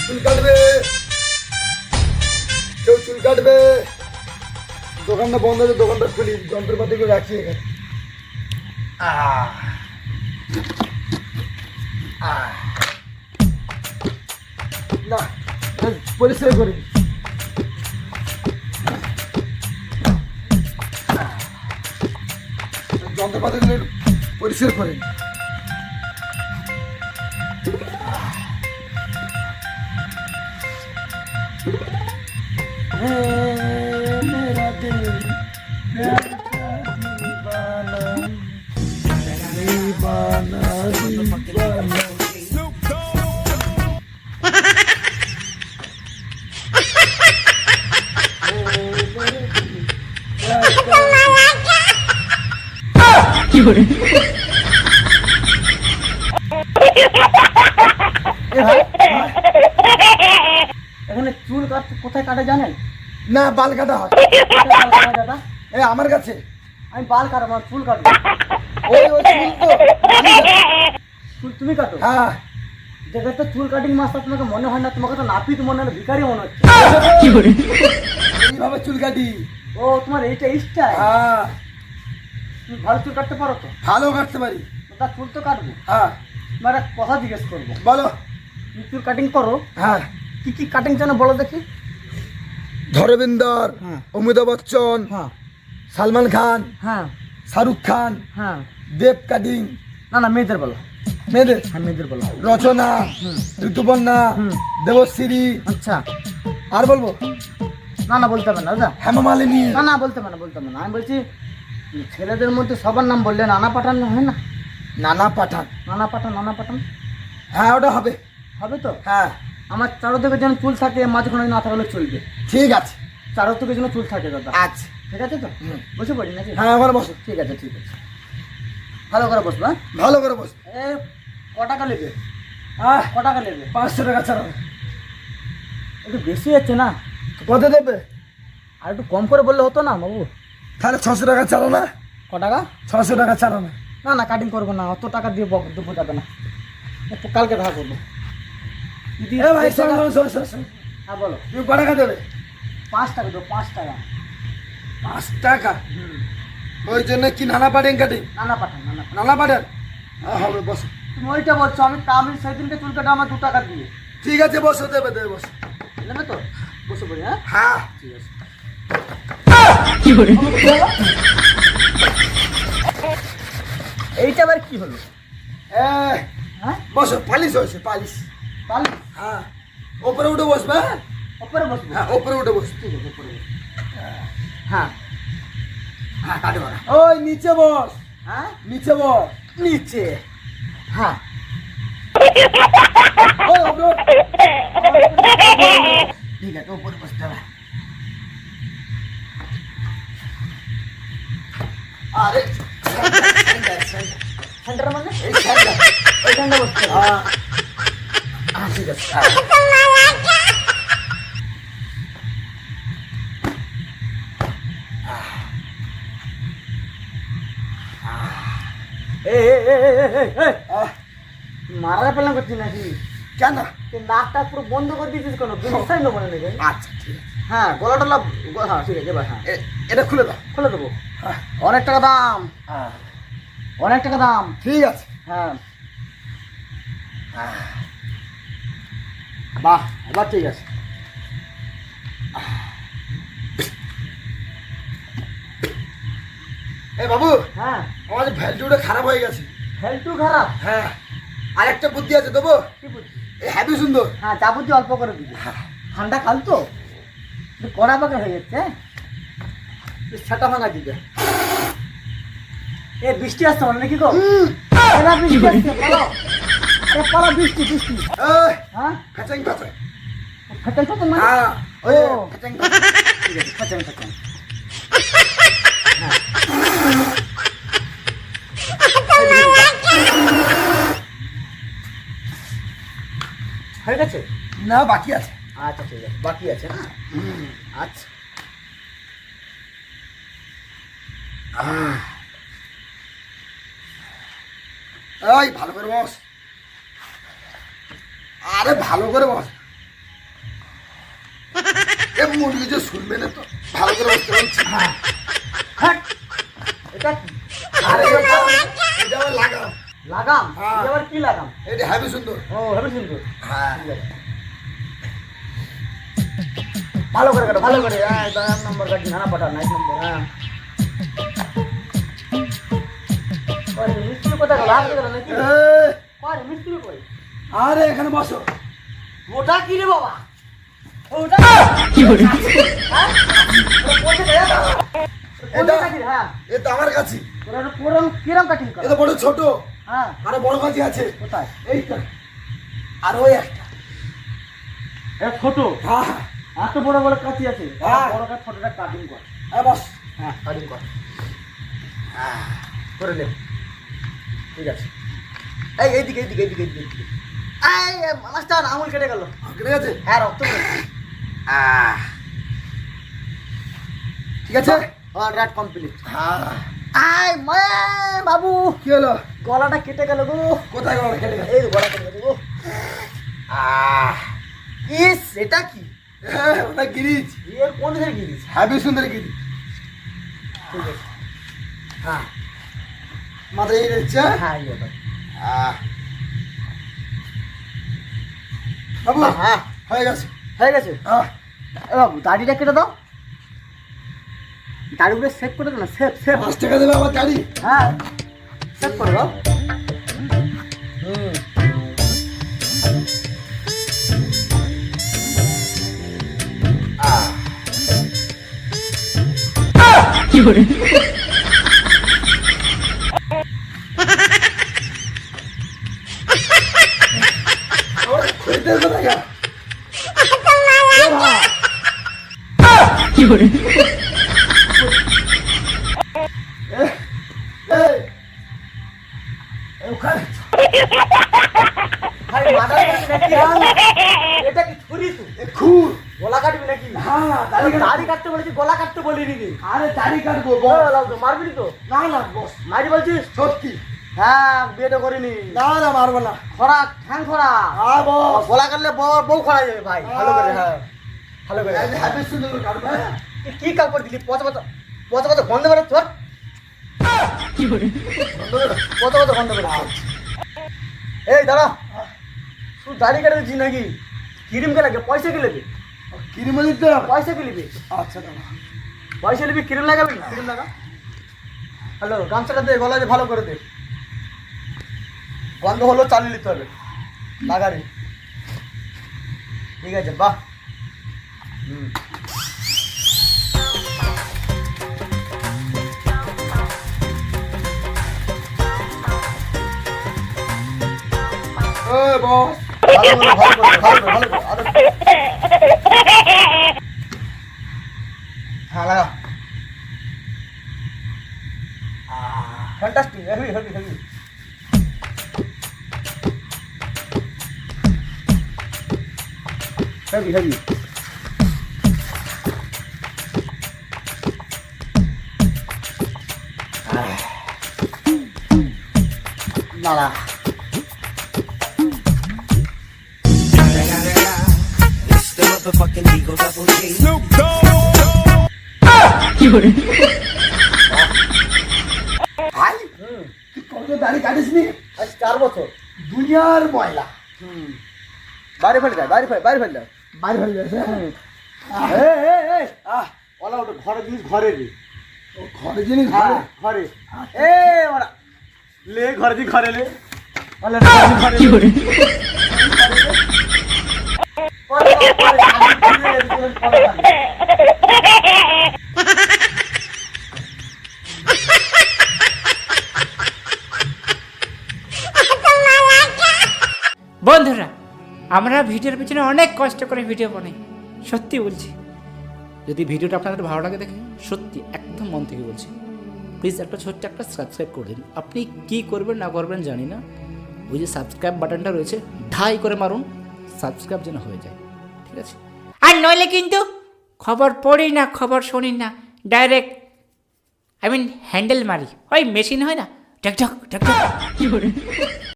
চুল কাটবে, কেউ চুল কাটবে। দোকানটা বন্ধ আছে, দোকানটা খুলি, যন্ত্রপাতিগুলো রাখি এখানে। না, পরিষ্কার করি। যন্ত্রপাতিগুলো পরিষ্কার করে। मेरा दिल दीवाना दीवाना दीवाना। এখানে চুল কাটতে কোথায় কাটে জানেন? না, বাল কাটা হয়। কোথায় বাল কাটে দাদা? এই আমার কাছে। আমি বাল কাটবো না, চুল কাটবো। ওই ওই চুল তো চুল তুমি কাটো? হ্যাঁ। দেখে তো চুল কাটিং মাস্টার তোমাকে মনে হয় না, তোমাকে তো নাপিত মনে হলো, ভিখারি মনে হচ্ছে। এইভাবে চুল কাটি। ও তোমার এইটা স্টাইল? হ্যাঁ, তুমি ভালো চুল কাটতে পারো তো? ভালো কাটতে পারি। দাদা চুল তো কাটবো, হ্যাঁ, তোমার একটা কথা জিজ্ঞেস করবো। বলো। তুমি চুল কাটিং করো, হ্যাঁ, কি কি কাটিং জানো বলো দেখি? ধর্মেন্দ্র, হ্যাঁ। অমিতাভ বচ্চন, হ্যাঁ সালমান খান, হ্যাঁ শাহরুখ খান, হ্যাঁ। দেব কাটিং। না না, মেয়েদের বলো। মেয়েদের হ্যাঁ মেয়েদের বলো। রচনা, হুম। ঋতুপর্ণা, হুম। দেবশ্রী। আচ্ছা। আর বলবো? না না বলতে হবে না দাদা। হেমা মালিনী। না না বলতে হবে না, বলতে হবে না। আমি বলছি ছেলেদের মধ্যে সবার নাম বললে নানা পাঠান হয় না? নানা পাঠান। নানা পাঠান, নানা পাঠান হ্যাঁ, ওটা হবে। হবে তো? হ্যাঁ, আমার চারোদিকে যেন চুল থাকে, মাঝখানে না থাকলে চলবে। ঠিক আছে। চারোদিকে যেন চুল থাকে দাদা। আচ্ছা। ঠিক আছে তো? হুম। বসে পড়ি নাকি? হ্যাঁ, আমার বসো। ঠিক আছে ঠিক আছে, ভালো করে বসবো। হ্যাঁ ভালো করে বসো। এ ক টাকা নেবে? হ্যাঁ, ক টাকা নেবে? 500 টাকা ছাড়া। একটু বেশি হচ্ছে না? কত দেবে? আর একটু কম করে বললে হতো না বাবু? তাহলে 600 টাকা ছাড়ো না। ক টাকা? 600 টাকা ছাড়ো না। না না, কাটিং করবো না, অত টাকা দিয়ে দেবো যাবে না। একটু কালকে দেখা করবো। যদি এ ভাই, শোনো, শোনো, শোনো, শোনো। হ্যাঁ বলো। তুমি ক টাকা দেবে? 5 টাকা দেবো, 5 টাকা। 5 টাকা? ওই জন্য কি নানা পাটেন কাটিং? নানা পাঠান, নানা পাঠান। নানা পাটেন? হবে, বসো। তুমি ওইটা বলছো, আমি সেদিনকে চুল কাটা আমার 2 টাকা দিয়ে ঠিক আছে, বসো, দেবে দেবে, বসো। নেবে তো? বসে পড়ি। হ্যাঁ হ্যাঁ, ঠিক আছে। এইটা আবার কি হলো? হ্যাঁ বসো। পালিশ হয়েছে, পালিশ। পালি হ্যাঁ, ওপরে উঠে বসবে। হ্যাঁ, ওপরে বসবো? হ্যাঁ, ওপরে উঠে বসবে। ঠিক আছে, ওপরে বসবো। হ্যাঁ হ্যাঁ, কাটবে না। ওই নিচে বস, হ্যাঁ নিচে বস। নিচে। হ্যাঁ ওই ওপরে উঠ। ঠিক আছে, ওপরে বসতে হবে। আরে সেন্টার মানে এই সাইডটা। ওইখানটা বসতে হবে। হ্যাঁ, ঠিক আছে। মারা পেলাম করছিস নাকি? কেন? তুই নাকটা পুরো বন্ধ করে দিয়েছিস কেন? বিস্তারিত নেবো না নাকি? আচ্ছা, ঠিক আছে। হ্যাঁ গলা টলা। হ্যাঁ ঠিক আছে, এবার হ্যাঁ এটা খুলে দাও। খুলে দেবো। হ্যাঁ, অনেক টাকা দাম, হ্যাঁ, অনেক টাকা দাম। ঠিক আছে। হ্যাঁ বাহ, এবার ঠিক আছে। এই বাবু, হ্যাঁ আমাদের ভ্যালটিউটা খারাপ হয়ে গেছে। হেলটু খারাপ? হ্যাঁ, আর একটা বুদ্ধি আছে, দেবো? কি বুঝছি? এই হ্যাভি সুন্দর। হ্যাঁ যাবতীয় অল্প করে দিবি। ঠান্ডা কাল তো, কড়া পাকা হয়ে যাচ্ছে। ছাটা ভাঙা দিবে। এ বৃষ্টি আসছে মানে নাকি গো? এরা বৃষ্টি আসছে, পালাও। এ পালাও, বৃষ্টি বৃষ্টি। এই, হ্যাঁ ফ্যাচাং ফ্যাচাং। ফেটেল ফেটেল মানে? হ্যাঁ, ওই ও। ফ্যাচাং ফ্যাচাং। ঠিক আছে, ফেটেল ফেটেল। হয়ে গেছে? না, বাকি আছে। আচ্ছা ঠিক আছে, বাকি আছে না? আচ্ছা এই ভালো করে বস। আরে ভালো করে বস। মন কিছু শুনবে না তো, ভালো করে বসতে বলছি। হ্যাঁ এটা কি? আরে এটা আবার লাগাম। লাগাম? হ্যাঁ। এটা আবার কি লাগাম? এটা হ্যাভি সুন্দর। ও হেবি সুন্দর। হ্যাঁ ঠিক আছে। ভালো করে কাটো, ভালো করে। হ্যাঁ, এটা এক নম্বর কাটি, নানা পাটা, নাইট নম্বর। হ্যাঁ। আরে মিস্ত্রি কোথায় গেল? আসতে গেল নাকি? এই, আরে মিস্ত্রি কই? আরে এখানে বসো। ওটা কি রে বাবা? ওটা কি করে? হ্যাঁ? ওটা কোথায় গেল? এটা কোথায় কাটি? হ্যাঁ। এ তো আমার কাছে। ওরা তো পুরো কিরম কাটিং করে? এটা বড় ছোট, হ্যাঁ। আরো বড় কাছে আছে। কোথায়? এইটা আর ওই একটা। এটা ছোট। হ্যাঁ হ্যাঁ এত বড় বড় কাঠি আছে। হ্যাঁ। বড় কাঠ ছোটটা কাটিং কর। এই বস। হ্যাঁ, কাটিং কর। হ্যাঁ করে নে। ঠিক আছে। এই এইদিকে এইদিকে এইদিকে এইদিকে। এই মাছটা আঙুল কেটে গেল। ঠিক আছে। হ্যাঁ, রক্ত বেরোচ্ছে। ঠিক আছে। আর রাইট কমপ্লিট। হ্যাঁ আয় মা বাবু, কি হলো? গলাটা কেটে গেল গো। কোথায় গেল? কেটে গেল। এই তো গলা কেটে গেল গো। ইস, এটা কি? হ্যাঁ, ওটা গিরিজ। এর কোন দিকে গিয়েছিস? হ্যাভি সুন্দর গিরিজ। ঠিক আছে। হ্যাঁ মাথায় এই দিচ্ছে। হ্যাঁ, এই ব্যাপার। বাবু হ্যাঁ, হয়ে গেছে। হয়ে গেছে। এ বাবু, দাড়িটা কেটে দাও। দাড়িগুলো সেভ করে দাও না, সেভ সেভ। 5 টাকা দেবে আমার গাড়ি। হ্যাঁ, সেভ করে দাও। হুম। ওরে খেতে কোথায় গেল? এই, এই ওখানে। ভাই, মাথা কাটবি নাকি? এটা কি ছুরি তুই? এ খুর। গলা কাটবি নাকি? হ্যাঁ, দাড়ি কাটবো। দাড়ি কাটতে বলেছি, গলা কাটতে বলিনি রে। আরে দাড়ি কাটবো বল, বস। লাউ তো, মারবি তো? না না বস, মারি বলছিস? সত্যি। হ্যাঁ, বিয়েটা করিনি। না না মারবো না। খরা, ঠ্যাং খরা। হ্যাঁ বস। গলা কাটলে বউ খরা যাবে ভাই। ভালো করে, হ্যাঁ, ভালো করে। হ্যাভি সুন্দর কাটবো। হ্যাঁ। কি কাপড় দিলি? পচা পচা পচা পচা গন্ধ বেরোচ্ছে। তোর পচা পচা গন্ধ বেরোচ্ছে। এই দাঁড়া, তুই দাড়ি কেটে দিচ্ছিস নাকি? ক্রিম কে লাগে? পয়সা কে নেবে? কিরিমে দিতে হবে? পয়সা কে নেবে? আচ্ছা দাদা। পয়সা নিবি, ক্রিম লাগাবি? ক্রিম লাগা। হ্যালো, গামছাটা দে, গলায় দে, ভালো করে দে। গন্ধ হলো, চালিয়ে নিতে হবে। লাগারি। ঠিক আছে, বাহ। হুম। এই বস। ভালো করে, ভালো করে, ভালো করে, ভালো করে। আরো। হ্যাঁ, লাগা। Fantastic, heavy heavy heavy. Heavy heavy. নাড়া। ভাই হুম। তুই কত দাড়ি কাটিস নি? আজ 4 বছর। দুনিয়ার ময়লা। হুম। বাইরে ফেলে দেয়, বাইরে ফেলে, বাইরে ফেলে দেয়। বাইরে হয়ে গেছে। এই, ওলা ওটা ঘরে জিনিস ঘরে রে। ও ঘরে জিনিস হ্যাঁ, ঘরে। ঘরে। ওরা লে ঘরে দি ঘরে লে। ওলা ঘরে কি করে? বন্ধুরা, আমরা ভিডিওর পিছনে অনেক কষ্ট করে ভিডিও বানাই, সত্যি বলছি। যদি ভিডিওটা আপনাদের ভালো লাগে দেখে, সত্যি একদম মন থেকে বলছি, প্লিজ একটা ছোট্ট একটা সাবস্ক্রাইব করে দিন। আপনি কি করবেন না করবেন জানি না, ওই যে সাবস্ক্রাইব বাটনটা রয়েছে, ঢাই করে মারুন, সাবস্ক্রাইব যেন হয়ে যায়, ঠিক আছে? আর নইলে কিন্তু খবর পড়ি না, খবর শুনি না, ডাইরেক্ট হ্যান্ডেল মারি, ওই মেশিন হয় না, ঢক ঢক ঢক ঢক।